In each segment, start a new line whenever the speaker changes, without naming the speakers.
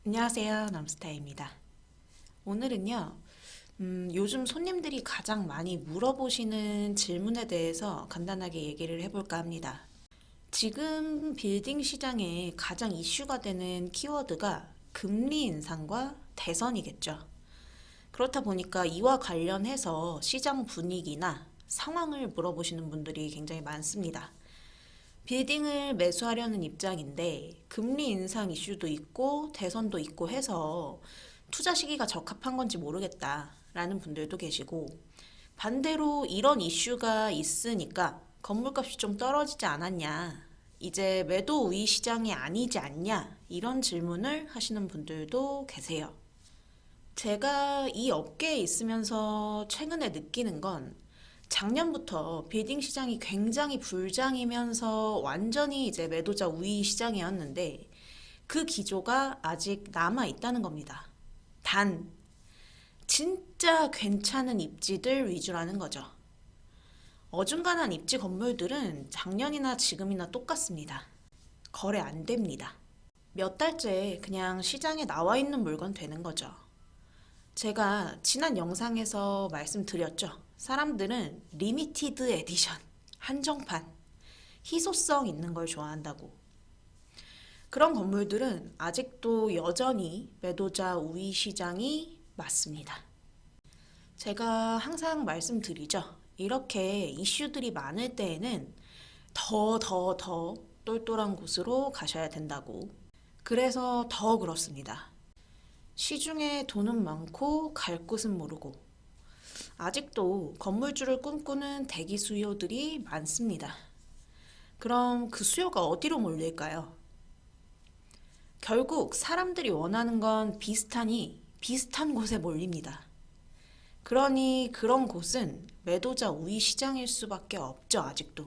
안녕하세요. 남스타입니다. 오늘은요, 요즘 손님들이 가장 많이 물어보시는 질문에 대해서 간단하게 얘기를 해볼까 합니다. 지금 빌딩 시장에 가장 이슈가 되는 키워드가 금리 인상과 대선이겠죠. 그렇다 보니까 이와 관련해서 시장 분위기나 상황을 물어보시는 분들이 굉장히 많습니다. 빌딩을 매수하려는 입장인데 금리 인상 이슈도 있고 대선도 있고 해서 투자 시기가 적합한 건지 모르겠다라는 분들도 계시고, 반대로 이런 이슈가 있으니까 건물값이 좀 떨어지지 않았냐, 이제 매도 우위 시장이 아니지 않냐, 이런 질문을 하시는 분들도 계세요. 제가 이 업계에 있으면서 최근에 느끼는 건, 작년부터 빌딩 시장이 굉장히 불장이면서 완전히 이제 매도자 우위 시장이었는데 그 기조가 아직 남아 있다는 겁니다. 단, 진짜 괜찮은 입지들 위주라는 거죠. 어중간한 입지 건물들은 작년이나 지금이나 똑같습니다. 거래 안 됩니다. 몇 달째 그냥 시장에 나와 있는 물건 되는 거죠. 제가 지난 영상에서 말씀드렸죠. 사람들은 리미티드 에디션, 한정판, 희소성 있는 걸 좋아한다고. 그런 건물들은 아직도 여전히 매도자 우위 시장이 맞습니다. 제가 항상 말씀드리죠. 이렇게 이슈들이 많을 때에는 더 똘똘한 곳으로 가셔야 된다고. 그래서 더 그렇습니다. 시중에 돈은 많고 갈 곳은 모르고 아직도 건물주를 꿈꾸는 대기 수요들이 많습니다. 그럼 그 수요가 어디로 몰릴까요? 결국 사람들이 원하는 건 비슷하니 비슷한 곳에 몰립니다. 그러니 그런 곳은 매도자 우위 시장일 수밖에 없죠, 아직도.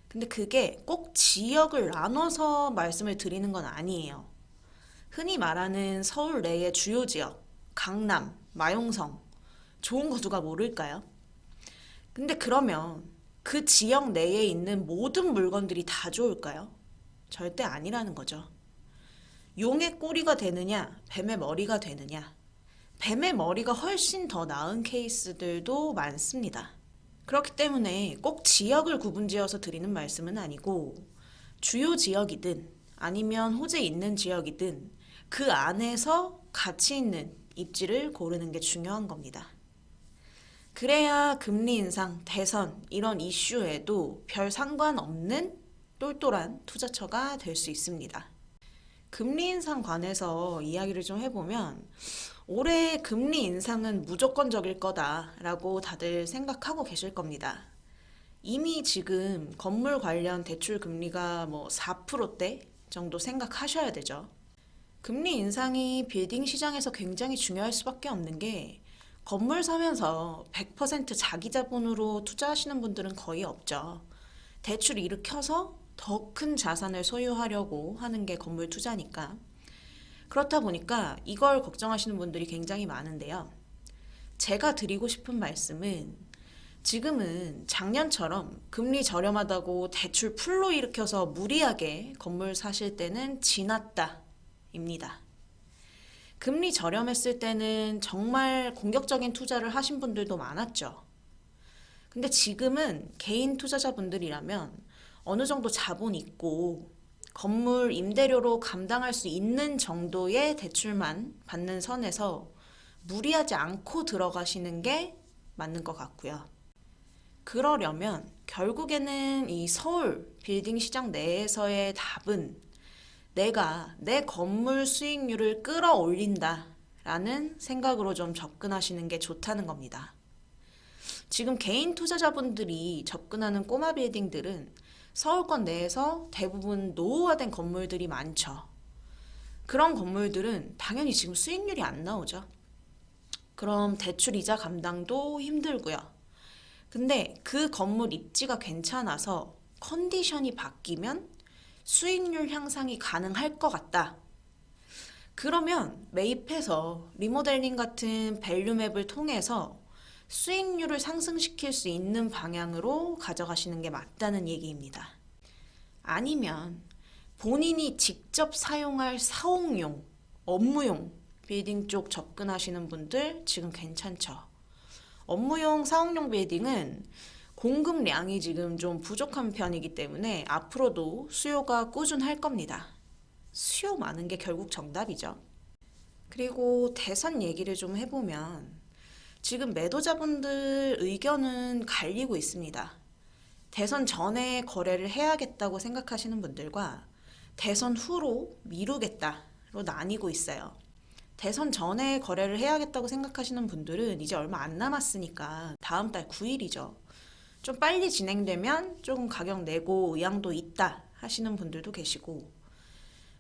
근데 그게 꼭 지역을 나눠서 말씀을 드리는 건 아니에요. 흔히 말하는 서울 내의 주요 지역, 강남, 마용성, 좋은 거 누가 모를까요? 근데 그러면 그 지역 내에 있는 모든 물건들이 다 좋을까요? 절대 아니라는 거죠. 용의 꼬리가 되느냐, 뱀의 머리가 되느냐. 뱀의 머리가 훨씬 더 나은 케이스들도 많습니다. 그렇기 때문에 꼭 지역을 구분지어서 드리는 말씀은 아니고, 주요 지역이든 아니면 호재 있는 지역이든 그 안에서 가치 있는 입지를 고르는 게 중요한 겁니다. 그래야 금리 인상, 대선 이런 이슈에도 별 상관없는 똘똘한 투자처가 될 수 있습니다. 금리 인상 관해서 이야기를 좀 해보면, 올해 금리 인상은 무조건적일 거다라고 다들 생각하고 계실 겁니다. 이미 지금 건물 관련 대출 금리가 4%대 정도 생각하셔야 되죠. 금리 인상이 빌딩 시장에서 굉장히 중요할 수밖에 없는 게, 건물 사면서 100% 자기 자본으로 투자하시는 분들은 거의 없죠. 대출 일으켜서 더 큰 자산을 소유하려고 하는 게 건물 투자니까. 그렇다 보니까 이걸 걱정하시는 분들이 굉장히 많은데요. 제가 드리고 싶은 말씀은, 지금은 작년처럼 금리 저렴하다고 대출 풀로 일으켜서 무리하게 건물 사실 때는 지났다 입니다. 금리 저렴했을 때는 정말 공격적인 투자를 하신 분들도 많았죠. 근데 지금은 개인 투자자분들이라면 어느 정도 자본 있고 건물 임대료로 감당할 수 있는 정도의 대출만 받는 선에서 무리하지 않고 들어가시는 게 맞는 것 같고요. 그러려면 결국에는 이 서울 빌딩 시장 내에서의 답은, 내가 내 건물 수익률을 끌어올린다 라는 생각으로 좀 접근하시는 게 좋다는 겁니다. 지금 개인 투자자분들이 접근하는 꼬마 빌딩들은 서울권 내에서 대부분 노후화된 건물들이 많죠. 그런 건물들은 당연히 지금 수익률이 안 나오죠. 그럼 대출 이자 감당도 힘들고요. 근데 그 건물 입지가 괜찮아서 컨디션이 바뀌면 수익률 향상이 가능할 것 같다. 그러면 매입해서 리모델링 같은 밸류맵을 통해서 수익률을 상승시킬 수 있는 방향으로 가져가시는 게 맞다는 얘기입니다. 아니면 본인이 직접 사용할 사옥용, 업무용 빌딩 쪽 접근하시는 분들 지금 괜찮죠? 업무용 사옥용 빌딩은 공급량이 지금 좀 부족한 편이기 때문에 앞으로도 수요가 꾸준할 겁니다. 수요 많은 게 결국 정답이죠. 그리고 대선 얘기를 좀 해보면 지금 매도자분들 의견은 갈리고 있습니다. 대선 전에 거래를 해야겠다고 생각하시는 분들과 대선 후로 미루겠다로 나뉘고 있어요. 대선 전에 거래를 해야겠다고 생각하시는 분들은 이제 얼마 안 남았으니까 다음 달 9일이죠. 좀 빨리 진행되면 조금 가격 내고 의향도 있다 하시는 분들도 계시고,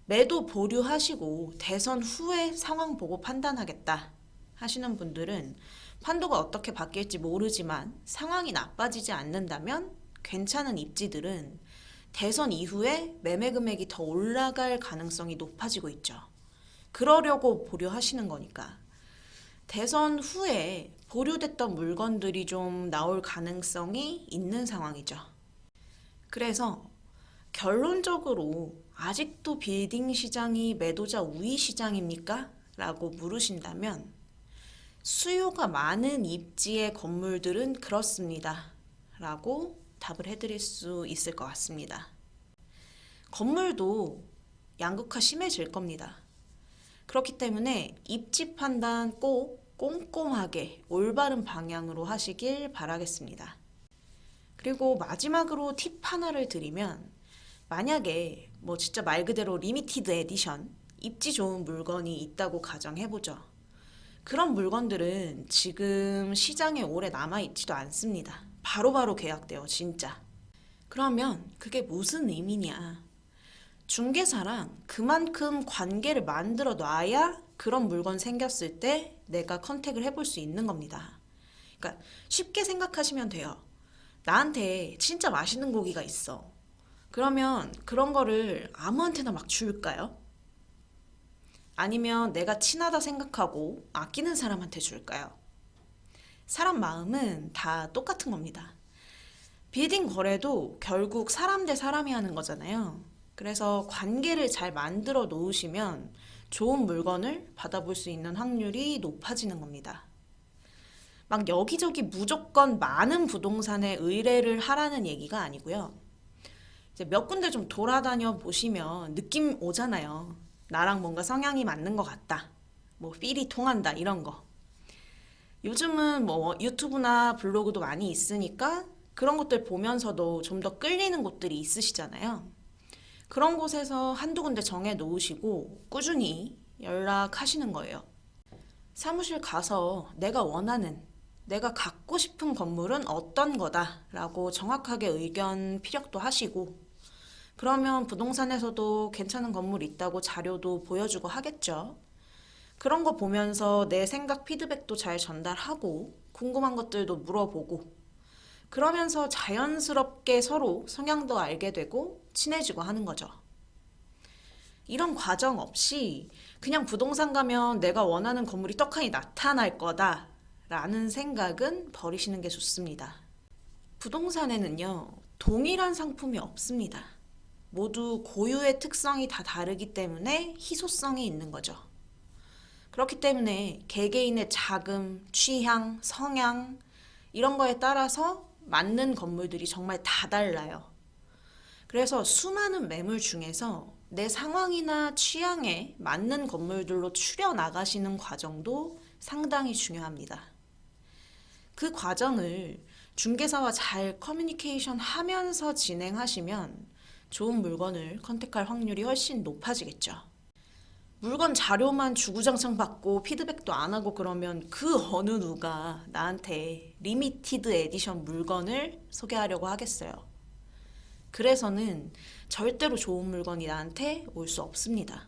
매도 보류하시고 대선 후에 상황 보고 판단하겠다 하시는 분들은 판도가 어떻게 바뀔지 모르지만 상황이 나빠지지 않는다면 괜찮은 입지들은 대선 이후에 매매 금액이 더 올라갈 가능성이 높아지고 있죠. 그러려고 보류하시는 거니까. 대선 후에 보류됐던 물건들이 좀 나올 가능성이 있는 상황이죠. 그래서 결론적으로 아직도 빌딩 시장이 매도자 우위 시장입니까? 라고 물으신다면 수요가 많은 입지의 건물들은 그렇습니다. 라고 답을 해드릴 수 있을 것 같습니다. 건물도 양극화 심해질 겁니다. 그렇기 때문에 입지 판단 꼭 꼼꼼하게 올바른 방향으로 하시길 바라겠습니다. 그리고 마지막으로 팁 하나를 드리면, 만약에 진짜 말 그대로 리미티드 에디션, 입지 좋은 물건이 있다고 가정해보죠. 그런 물건들은 지금 시장에 오래 남아있지도 않습니다. 바로바로 계약돼요, 진짜. 그러면 그게 무슨 의미냐? 중개사랑 그만큼 관계를 만들어 놔야 그런 물건 생겼을 때 내가 컨택을 해볼 수 있는 겁니다. 그러니까 쉽게 생각하시면 돼요. 나한테 진짜 맛있는 고기가 있어. 그러면 그런 거를 아무한테나 막 줄까요? 아니면 내가 친하다 생각하고 아끼는 사람한테 줄까요? 사람 마음은 다 똑같은 겁니다. 빌딩 거래도 결국 사람 대 사람이 하는 거잖아요. 그래서 관계를 잘 만들어 놓으시면 좋은 물건을 받아볼 수 있는 확률이 높아지는 겁니다. 막 여기저기 무조건 많은 부동산에 의뢰를 하라는 얘기가 아니고요. 이제 몇 군데 좀 돌아다녀 보시면 느낌 오잖아요. 나랑 뭔가 성향이 맞는 것 같다. 필이 통한다, 이런 거. 요즘은 유튜브나 블로그도 많이 있으니까 그런 것들 보면서도 좀 더 끌리는 곳들이 있으시잖아요. 그런 곳에서 한두 군데 정해 놓으시고 꾸준히 연락하시는 거예요. 사무실 가서 내가 원하는, 내가 갖고 싶은 건물은 어떤 거다라고 정확하게 의견 피력도 하시고, 그러면 부동산에서도 괜찮은 건물 있다고 자료도 보여주고 하겠죠. 그런 거 보면서 내 생각 피드백도 잘 전달하고 궁금한 것들도 물어보고, 그러면서 자연스럽게 서로 성향도 알게 되고 친해지고 하는 거죠. 이런 과정 없이 그냥 부동산 가면 내가 원하는 건물이 떡하니 나타날 거다 라는 생각은 버리시는 게 좋습니다. 부동산에는요, 동일한 상품이 없습니다. 모두 고유의 특성이 다 다르기 때문에 희소성이 있는 거죠. 그렇기 때문에 개개인의 자금, 취향, 성향 이런 거에 따라서 맞는 건물들이 정말 다 달라요. 그래서 수많은 매물 중에서 내 상황이나 취향에 맞는 건물들로 추려 나가시는 과정도 상당히 중요합니다. 그 과정을 중개사와 잘 커뮤니케이션 하면서 진행하시면 좋은 물건을 컨택할 확률이 훨씬 높아지겠죠. 물건 자료만 주구장창 받고 피드백도 안 하고 그러면 그 어느 누가 나한테 리미티드 에디션 물건을 소개하려고 하겠어요. 그래서는 절대로 좋은 물건이 나한테 올 수 없습니다.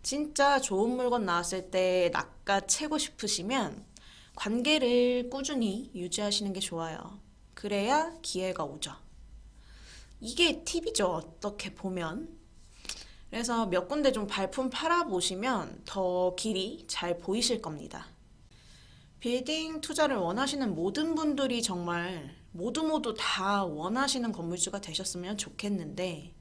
진짜 좋은 물건 나왔을 때 낚아채고 싶으시면 관계를 꾸준히 유지하시는 게 좋아요. 그래야 기회가 오죠. 이게 팁이죠, 어떻게 보면. 그래서 몇 군데 좀 발품 팔아보시면 더 길이 잘 보이실 겁니다. 빌딩 투자를 원하시는 모든 분들이 정말 모두 다 원하시는 건물주가 되셨으면 좋겠는데,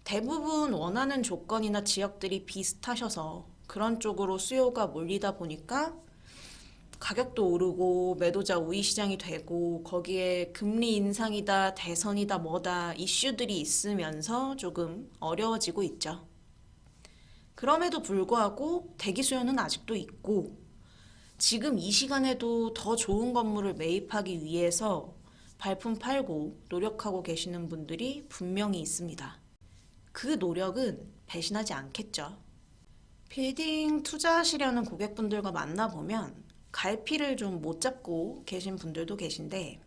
대부분 원하는 조건이나 지역들이 비슷하셔서 그런 쪽으로 수요가 몰리다 보니까 가격도 오르고 매도자 우위 시장이 되고 거기에 금리 인상이다, 대선이다, 뭐다 이슈들이 있으면서 조금 어려워지고 있죠. 그럼에도 불구하고 대기 수요는 아직도 있고 지금 이 시간에도 더 좋은 건물을 매입하기 위해서 발품 팔고 노력하고 계시는 분들이 분명히 있습니다. 그 노력은 배신하지 않겠죠. 빌딩 투자하시려는 고객분들과 만나보면 갈피를 좀 못 잡고 계신 분들도 계신데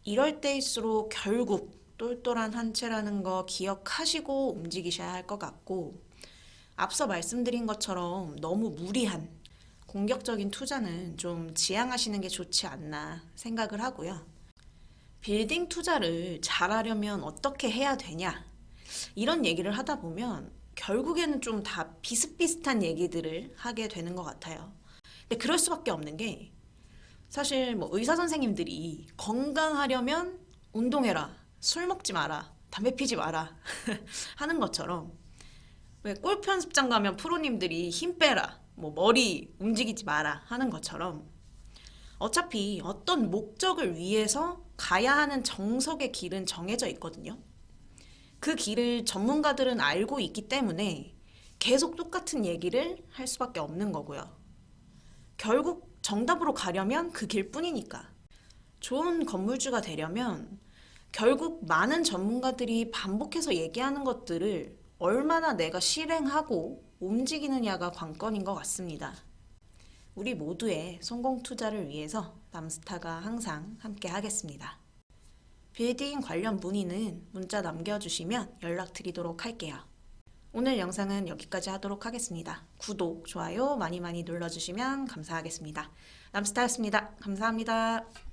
이럴 때일수록 결국 똘똘한 한 채라는 거 기억하시고 움직이셔야 할 것 같고 앞서 말씀드린 것처럼 너무 무리한 공격적인 투자는 좀 지양하시는 게 좋지 않나 생각을 하고요. 빌딩 투자를 잘하려면 어떻게 해야 되냐? 이런 얘기를 하다 보면 결국에는 좀 다 비슷비슷한 얘기들을 하게 되는 것 같아요. 근데 그럴 수밖에 없는 게 사실 뭐 의사 선생님들이 건강하려면 운동해라, 술 먹지 마라, 담배 피지 마라 하는 것처럼 왜 골프 연습장 가면 프로님들이 힘 빼라, 뭐 머리 움직이지 마라 하는 것처럼 어차피 어떤 목적을 위해서 가야 하는 정석의 길은 정해져 있거든요. 그 길을 전문가들은 알고 있기 때문에 계속 똑같은 얘기를 할 수밖에 없는 거고요. 결국 정답으로 가려면 그 길뿐이니까. 좋은 건물주가 되려면 결국 많은 전문가들이 반복해서 얘기하는 것들을 얼마나 내가 실행하고 움직이느냐가 관건인 것 같습니다. 우리 모두의 성공 투자를 위해서 남스타가 항상 함께 하겠습니다. 빌딩 관련 문의는 문자 남겨주시면 연락드리도록 할게요. 오늘 영상은 여기까지 하도록 하겠습니다. 구독, 좋아요 많이 많이 눌러주시면 감사하겠습니다. 남스타였습니다. 감사합니다.